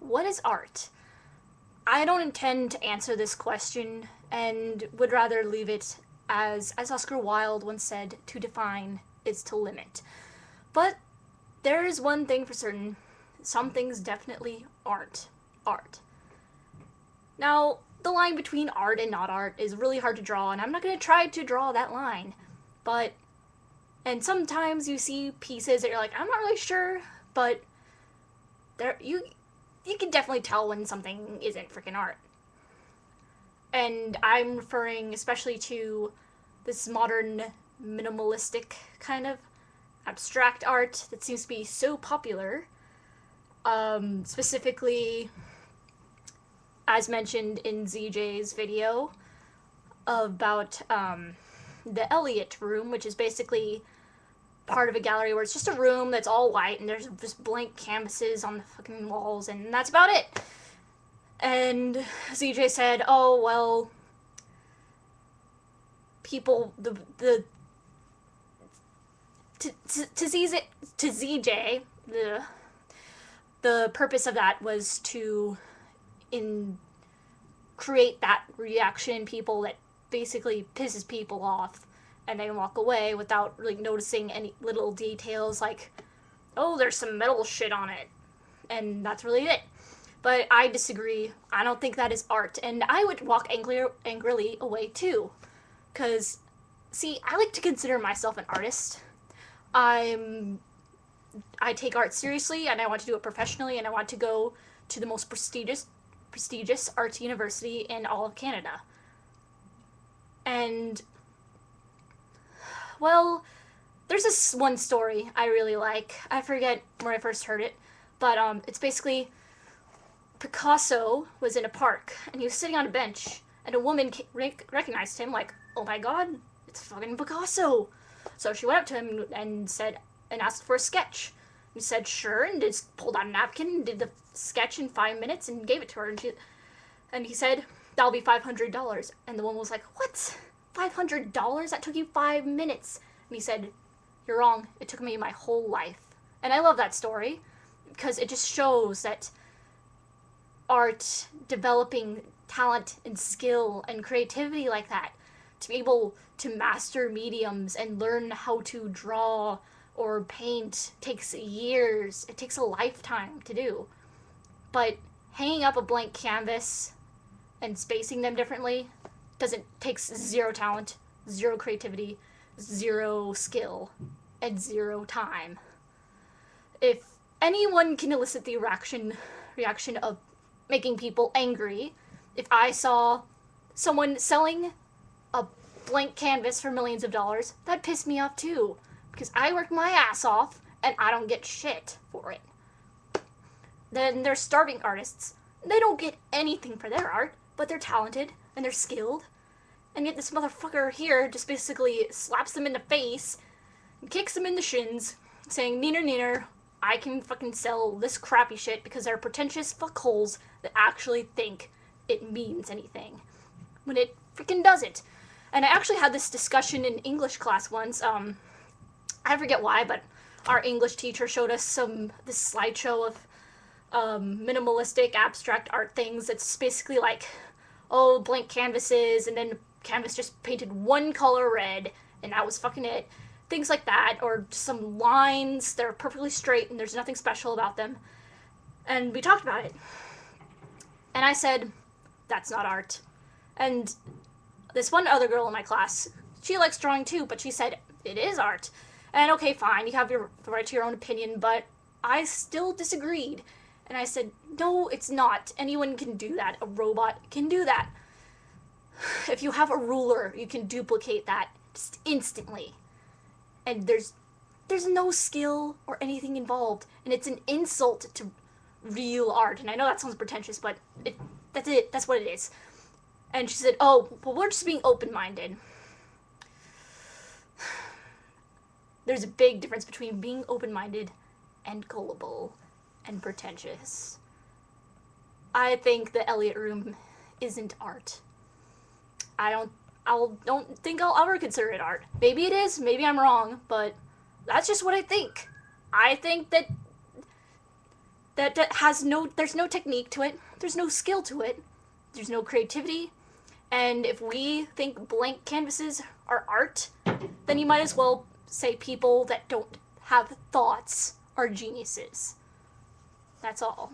What is art? I don't intend to answer this question and would rather leave it as Oscar Wilde once said, to define is to limit. But there is one thing for certain, some things definitely aren't art. Now, the line between art and not art is really hard to draw, and I'm not going to try to draw that line. But, and sometimes you see pieces that you're like, I'm not really sure, but there you can definitely tell when something isn't freaking art. And I'm referring especially to this modern minimalistic kind of abstract art that seems to be so popular. Specifically, as mentioned in ZJ's video about the Elliott room, which is basically part of a gallery where it's just a room that's all white and there's just blank canvases on the fucking walls and that's about it. And ZJ said, "Oh well, people to ZJ the purpose of that was to create that reaction in people that basically pisses people off and they walk away without really noticing any little details like, oh, there's some metal shit on it, and that's really it." But I disagree. I don't think that is art, and I would walk angrily away too. Because, see, I like to consider myself an artist. I take art seriously, and I want to do it professionally, and I want to go to the most prestigious arts university in all of Canada. And, well, there's this one story I really like. I forget where I first heard it, but it's basically Picasso was in a park, and he was sitting on a bench, and a woman recognized him, like, oh my god, it's fucking Picasso. So she went up to him and said, and asked for a sketch. He said, sure, and just pulled out a napkin and did the sketch in 5 minutes and gave it to her. And he said, that'll be $500. And the woman was like, what? $500? That took you 5 minutes. And he said, you're wrong. It took me my whole life. And I love that story because it just shows that art, developing talent and skill and creativity like that, to be able to master mediums and learn how to draw or paint takes years. It takes a lifetime to do. But hanging up a blank canvas and spacing them differently takes zero talent, zero creativity, zero skill, and zero time. If anyone can elicit the reaction of making people angry, if I saw someone selling a blank canvas for millions of dollars, that'd piss me off too. Because I work my ass off and I don't get shit for it. Then there's starving artists. They don't get anything for their art, but they're talented and they're skilled. And yet this motherfucker here just basically slaps them in the face and kicks them in the shins, saying, neener neener, I can fucking sell this crappy shit because they're pretentious fuckholes that actually think it means anything. When it freaking doesn't. And I actually had this discussion in English class once. I forget why, but our English teacher showed us this slideshow of minimalistic abstract art things. It's basically like, oh, blank canvases, and then canvas just painted one color red, and that was fucking it. Things like that, or some lines that are perfectly straight and there's nothing special about them. And we talked about it. And I said, that's not art. And this one other girl in my class, she likes drawing too, but she said, it is art. And okay, fine, you have the right to your own opinion, but I still disagreed. And I said, no, it's not. Anyone can do that. A robot can do that. If you have a ruler, you can duplicate that just instantly. And there's no skill or anything involved. And it's an insult to real art. And I know that sounds pretentious, but that's it. That's what it is. And she said, oh, well, we're just being open-minded. There's a big difference between being open-minded and gullible and pretentious. I think the Elliott Room isn't art. I don't think I'll ever consider it art. Maybe it is, maybe I'm wrong, but that's just what I think. I think that that has no, there's no technique to it, there's no skill to it, there's no creativity, and if we think blank canvases are art, then you might as well say people that don't have thoughts are geniuses. That's all.